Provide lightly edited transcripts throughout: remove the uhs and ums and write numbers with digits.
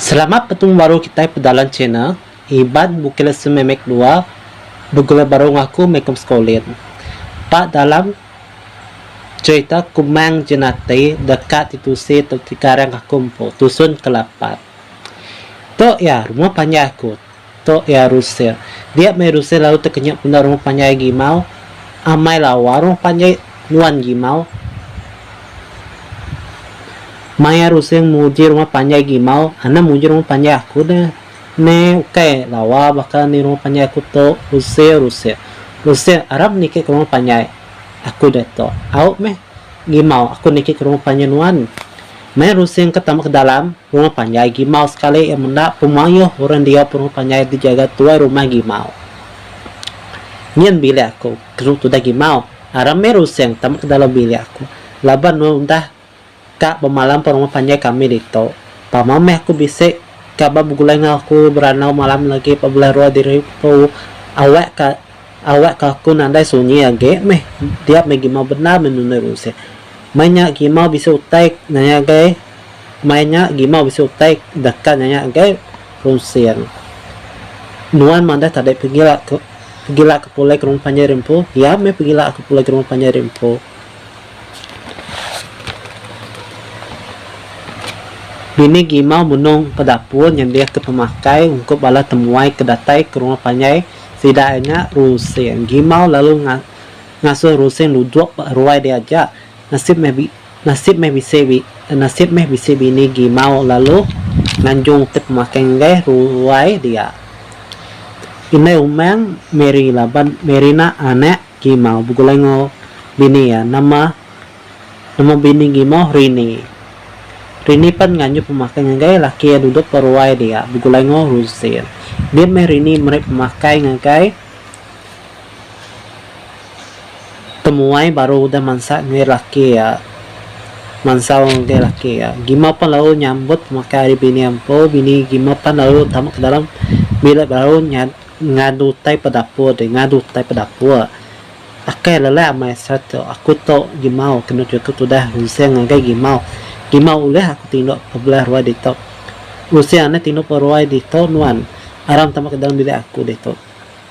Selamat bertemu baru kita pedalan channel. Iban bukila sememek dua. Bugula baru ngaku mekum sekolah. Pak dalam cerita kumang jenate dekat itu se tertikarang kakumpo tusun kelapat. To ya rumah panjang aku. To ya Rusia. Dia merusia lalu terkenyak benar rumah panjang gimau. Amai lawa rumah panjang nuan gimau. Maya ruseng muji rumah panjang gimau, ana muji rumah panjang aku ne okay lawa bakal ni rumah panjang aku to Rusia Arab nikah ke rumah panjang aku dah to au meh gimau aku nikah ke rumah panjang nuan Maya ruseng ketemu ke dalam rumah panjang gimau sekali yang mendak pemayo orang dia rumah panjang dijaga tua rumah gimau nyen bilik aku keruk tu dah gimau Arab meh ruseng tamu ke dalam bilik aku laban dah Kak pemalam rumah panjang kami dito. Pamameh aku bisik kaba bugulay nga aku beranau malam lagi pabelah ruah diri po awak ka aku nandai sunyi age meh dia me gimau benar menunai rusya. Mainnya gimau bisa utai nanya gay mainnya gimau bisa utai dekat nanya gay rusya. Nuan manda tadai pegila ke pulai ke rumah panjang rimpo. Ya me pegila aku pulai ke rumah panjang rimpo. Bini gimau menung pedapur yang dia ke pemakai untuk bala temuai kedatai ke rumah panjang setidaknya Rusen gimau lalu ngasuh Rusen duduk ruai dia aja nasib meh bisa bini gimau lalu nganjung ke pemakai ngai ruai dia ini umang Merina anak gimau bugulengo bini ya nama bini gimau Rini pan nganyu pemakai ngai laki yang duduk peruai dia bugulengo Rusen dia Rini mereka pemakai ngai temuai baru udah mansak ngai laki ya mansau ngai laki ya gimau pan lalu nyambut pemakai hari bini ampo bini gimau pan lalu tamu ke dalam bila baru ngadu tai pedapur akai lele amai satu aku to gimau kena cukup udah Rusen ngai gimau uleh aku tindok pebelah ruai dito usia ane tindok peruai dito nuan aram tamak ke dalam bilik aku dito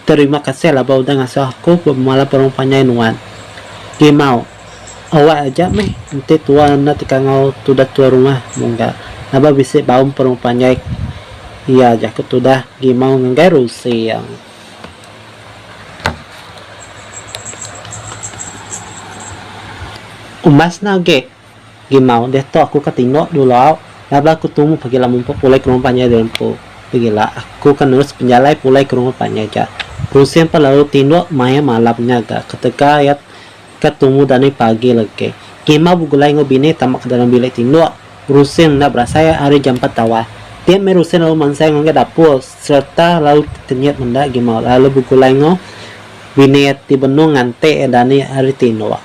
terima kasih lah udah ngasih aku pemalam perumpanya nuan gimau awak aja meh nanti tua nanti kangau tudah tua rumah mungga naba bisa baum perumpanya iya aja aku tudah gimau ngai Rusia umas nage gimau deh to aku ketingok dulu labla aku tunggu pergi lah mumpuk pulai ke rumah panjang dempo pergilah aku kan terus penjalai pulai ke rumah panjang aja Rusen lalu tindok maya malamnya agak ketika ayat ketemu dari pagi lagi gimau bugulai ngobini tamak ke dalam bilik tindok Rusen nak berasa hari jam 4 tawa dia merusen lalu mansai ngangga dapur serta lalu ternyat mendak gimau lalu bugulai ngo bini di benung ngante dani hari tindok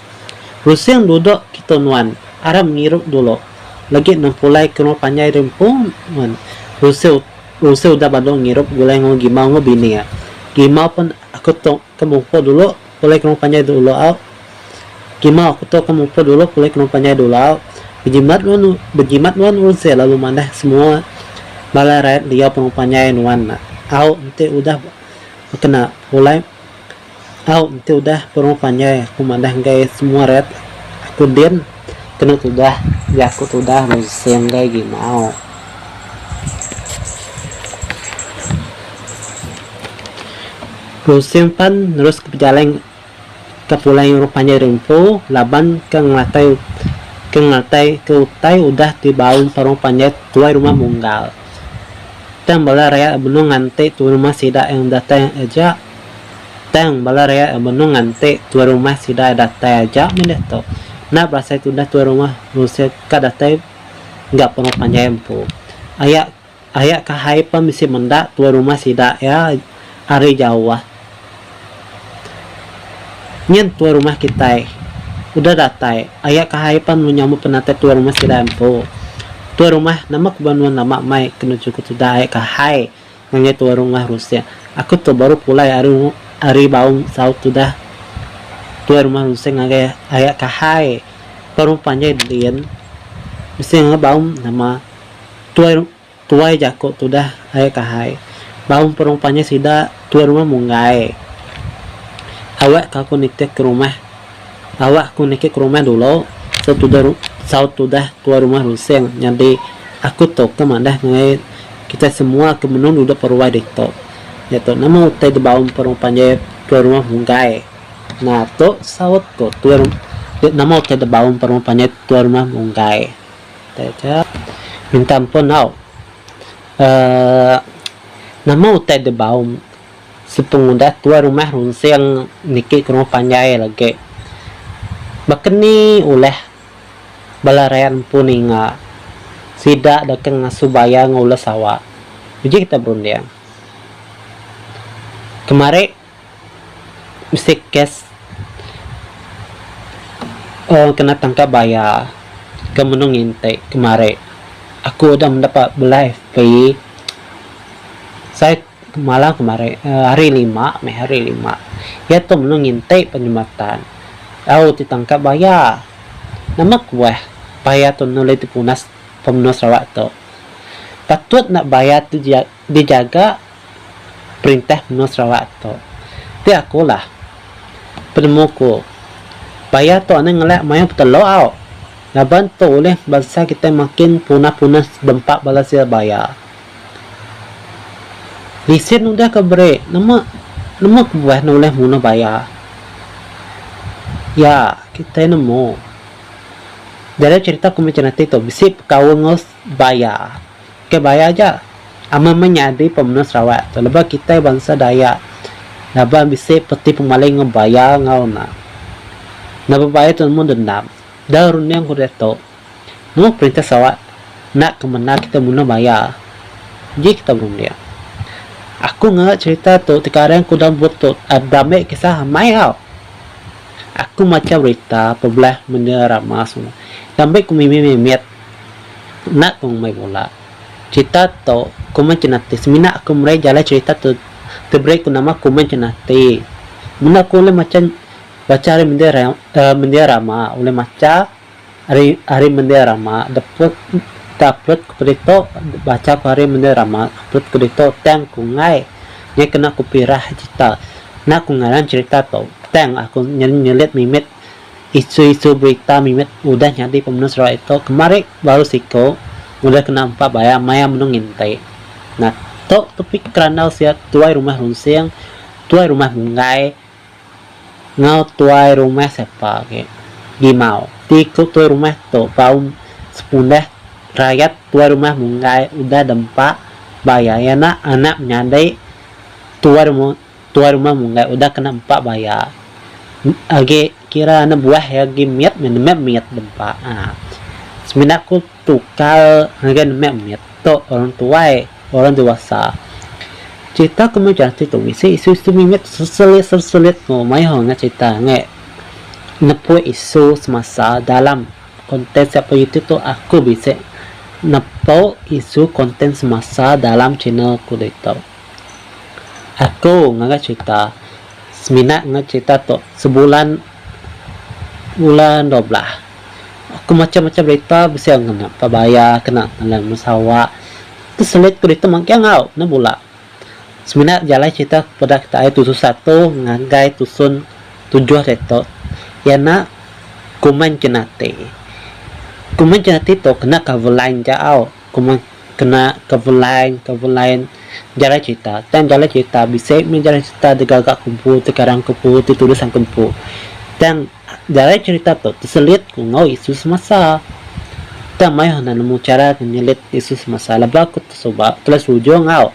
Rusen duduk kita nuan Aram ngirup dulu lagi nampulai ke rumah panjang rempung Rusia udah badong ngirup gulai ngomong gimau bini ya gimau pun aku to kemumpo dulu pulai ke rumah panjang dulu gimau aku to kemumpo dulu pulai ke rumah panjang dulu berjimat nuan Rusia lalu mana semua bala rakyat dia penumpangnya nuan nanti udah kena pulai nanti udah penumpangnya aku mana guys semua rakyat aku din kena sudah ya aku sudah Rusen kayak gimau Rusen pan terus ke jalan ke pulau yang rupanya rimpo laban ke ngelatai ke utai udah dibangun perumpanya tua rumah munggal tang bala raya benung ngante tua rumah sida yang datang aja tang bala raya benung ngante tua rumah sida datang aja meneh to nah berasa itu dah tua rumah Rusia kadatai nggak penuh panjang po ayak kahai pun bisa mendak tua rumah sida ya hari Jawa nyen tua rumah kita udah datai ayak kahai pun menyambut penata tua rumah sida po tua rumah nama kebanuan nama mai kena cukup sudah ayak kahai nanya tua rumah Rusia aku tuh baru pulai hari baum saut sudah tua rumah Rusia ngagai ayak kahai perumpanya dian bisa ngebaum nama tua tuai jako tudah hai kahai baum perumpanya sida tua rumah munggai awak aku nikah ke rumah awak aku nikah ke rumah dulu sautudah tua rumah ruseng jadi aku tok kemandah ngai kita semua kemenun udah perwai dito yaitu nama utai di baum perumpanya tua rumah munggai nah to saut ko tua nama utai di baum perumpanya tua rumah munggai taja minta ampun now nama utai de baum sepengunda tua rumah runseng niki ke rumah panjai lagi bahkan ni oleh balarayan puninga sida dakeng ngasubaya ngula sawa jadi kita berundang kemarin mesti kes kena tangkap bayar kemenung intai kemarin aku udah mendapat belah FPI saya malam kemarin hari 5 ya tuh menungintay penyematan aku ditangkap bayar nama kuah bayar tuh nulai punas pemenuh Sarawak tuh patut nak bayar tuh dijaga perintah pemenuh Sarawak tuh tapi aku lah penemuku bayar tuh aneh ngelak main petelo au laban tu oleh bangsa kita makin punah-punah dempak balasnya bayar lisin udah kebre nama kebuah oleh muna bayar ya kita nemu dari cerita kumicanati tu bisip kawangos bayar ke bayar aja ama menyadari pemenang Sarawak tu lebah kita bangsa Dayak lebah bisip peti pemaling ngebayar ngau na bayar tu nemu dendam darun yang kuda tu nemu perintah Sarawak nak kemana kita muna bayar jadi kita belum dia aku nggak cerita tu sekarang aku dah buat tu ada mek kisah mai kau aku macam berita pebelah benda ramah semua sampai aku mimit nak kong mai bola cerita tu aku mencenati semina aku mulai jalan cerita tu terbreak ku nama aku mencenati mana aku oleh macam baca hari benda ramah oleh macam hari benda ramah dapat upload kepada itu baca hari benda ramah upload kepada itu tang kungai nya kena aku pirah cerita nak kungaran cerita tu tang aku nyelit mimit isu-isu berita mimit udah nyadi pemenang Sarawak itu kemarin baru siko udah kena 4 bayar maya menungintai nah tu tapi kerana usia tuai rumah runseng tuai rumah mungai ngau tuai rumah siapa ke gimau tiku tuai rumah tu baum sepundah rakyat tuai rumah mungai udah dempak bayar ya nak anak menyandai tuai rumah mungai udah kena 4 bayar age kira anak buah ya gimiat miat dempak seminat aku tukar harga miat tu orang tuai orang dewasa cerita kemudian cerita isu mimit sesulit ngomai hongga cerita nge nepu isu semasa dalam konten siapa itu tu aku bisa nepu isu konten semasa dalam channel aku itu aku nggak cerita semina nggak cerita tu bulan 12 aku macam-macam berita bisa kena pabaya kena dalam musawak kesulit ku itu makin ngau na bola sebenarnya jalan cerita pada kita itu satu ngagai tusun 7 reto ya nak kuman cenate to kena kavelain jauh kuman kena kavelain jalan cerita dan jalan cerita bisa menjalan cerita degagak kumpul tekarang kumpul tulisan kumpul dan jalan cerita tu terselit ku ngau isu semasa dan mai hana nemu cara menyelit isu semasa lebah aku tersoba kelas ujung ngau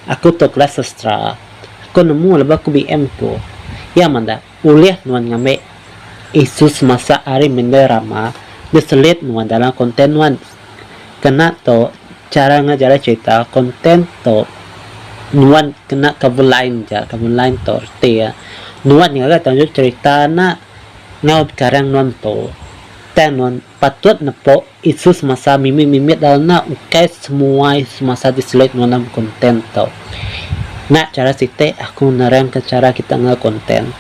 aku tu kelas sastra aku nemu lebah aku BM tu ya manda ulih nuan ngame isu semasa hari menderama diselit nuan dalam konten nuan kena tu cara ngajar cerita konten tu nuan kena kabulain tu arti ya nuan yang agak tunjuk cerita na ngau sekarang nuan tu dan nuan patut nepo isu semasa mimit dalam na ukai semua semasa diselit nuan dalam konten tu nak cara site aku narang ke cara kita nge konten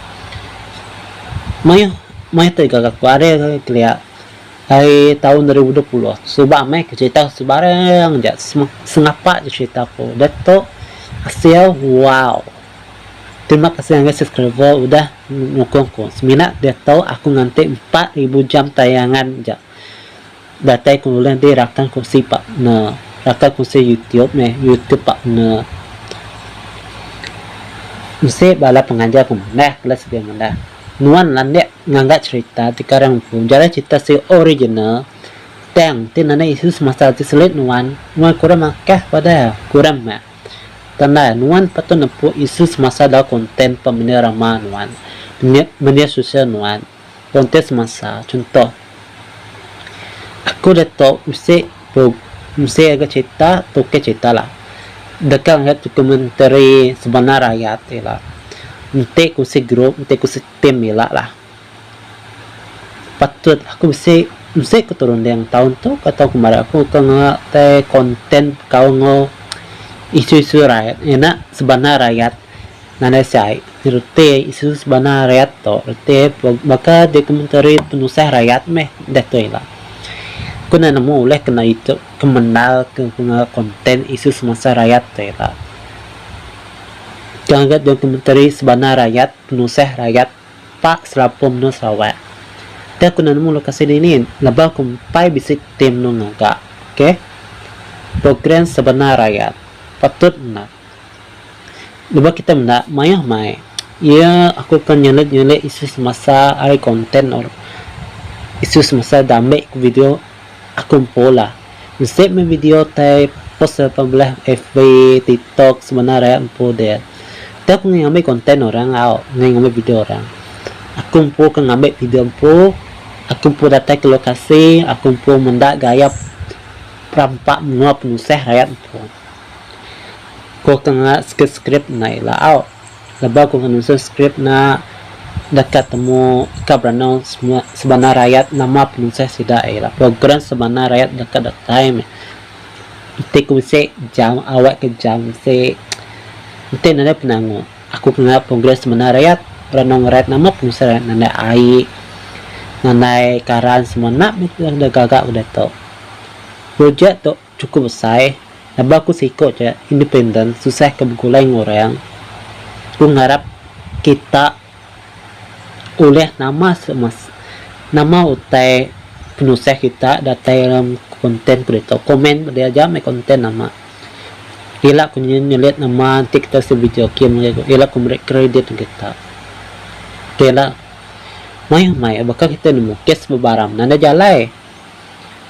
mayo tu gagak pare keliat Hai tahun 2020 coba mai ke cerita sebarang je sengapa je cerita aku Dato Asia. Wow, terima kasih yang subscriber udah nukung ku seminat dia tahu aku nganti 4000 jam tayangan je datai ku ulang di rakan ku si pak na rakan ku si YouTube pak na mesti bala pengajar ku mana kelas dia mana nuan landek nganggak cerita tikarang pun jadi cerita si original tang tinana isu semasa selit nuan kurang makah pada kurang mak tanda nuan patut nempuh isu semasa dah konten pemenuh ramah nuan media sosial nuan konten semasa contoh aku dah tahu mesti agak cerita toke cerita lah dekat lihat dokumentari sebenar rakyat lah nanti aku si grup nanti aku si tim lah patut aku mesti aku turun yang tahun tu kata kemarin aku nge konten kau isu-isu rakyat enak sebenar rakyat nana saya rute isu sebenar rakyat to rute maka dokumentari penulis rakyat dah tu lah aku nemu oleh kena itu kemenal ke konten isu semasa rakyat tu lah jangan dokumentari sebenar rakyat penulis rakyat pak selapum no sawat dan aku nemu lokasi ini lebah kumpai bisik tim no ngagak okay? Program sebenar rakyat patut nak lebah kita nak mayah mai ya aku akan nyelit isu semasa ai konten or isu semasa damai video aku pola mesti video type post pembelah FB TikTok sebenarnya empo dia tak ngambil konten orang ngambil video orang aku empo ngambil video empo aku empo datang ke lokasi aku empo mendak gaya perampak menguap penusah rakyat empo ko kena skrip naik lah lebah ko kena skrip na dekat temu kabrano semua sebenar rakyat nama penusah sida lah program sebenar rakyat dekat time nanti ku bisa jam awak ke jam se nanti nada penangu aku kena program sebenar rakyat ranong rakyat nama penusah rakyat nanda ai nanda karan semua nak udah gagak udah tau projek tu cukup besar lebah aku sikut je independen susah kebegulai orang aku ngarap kita oleh nama utai penusah kita datai dalam konten kita komen dia jam konten nama bila aku nyelihat nama nanti kita video game bila aku beri kredit kita bila mai bakal kita nemu kes bebaram nanda jalai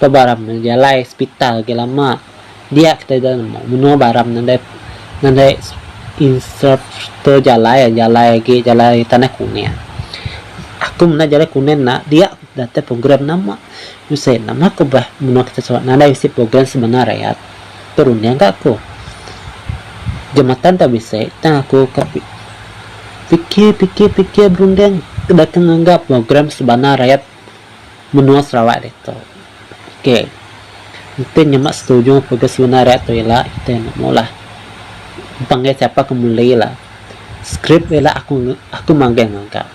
bebaram jalai hospital ke lama dia kita dalam menua baram nanda instructor jalai tanah kuning aku mana jalai kuning nak dia data program nama usai nama aku bah menua kita soal nanda isi program sebenar rakyat turun yang enggak aku jembatan tak bisa tang aku pikir berundang datang anggap program sebenar rakyat menua Sarawak itu okay. Kita nyemak setuju program sebenar rakyat tu ialah kita mula panggil siapa kemulai lah skrip ialah aku manggil angkat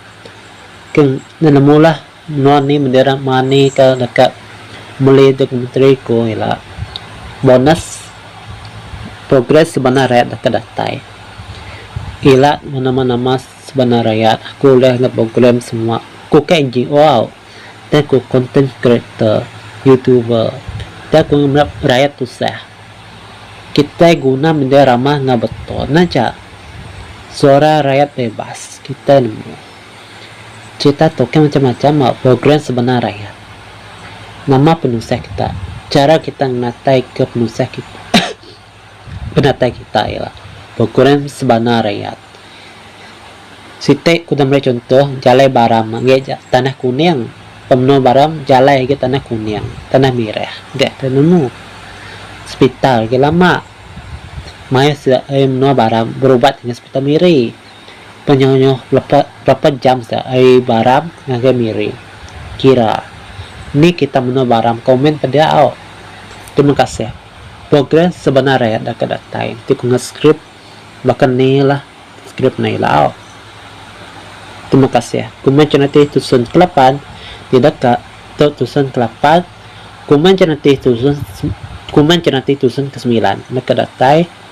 kan mula menua ni bendera mani ke dekat mulai dokumentari ko ialah bonus progres sebenar rakyat dekat datai ialah nama-nama sebenar rakyat aku boleh nge program semua aku ke NGO dan aku content creator YouTuber dan aku nge rakyat tu sah kita guna bendera ramah nggak betul naja suara rakyat bebas kita nemu cerita token macam-macam program sebenar rakyat nama penusah kita cara kita menatai ke penusah kita penatai kita ialah program sebenar rakyat sitek kuda mulai contoh jalai baram ngeja tanah kuning pemenuh baram jalai ke tanah kuning tanah merah dia tenemu hospital ke lama mai menua baram berubat dengan hospital miri penyonyoh berapa jam baram ngagai miri kira ni kita menua baram komen pada terima kasih program sebenar rakyat dekat datai nanti ku nge-script bahkan ni lah script ni lah terima kasih ku mention nanti tusun kelapan tidak tusun ke-8 kuman nanti tusun ke-9 nakadatai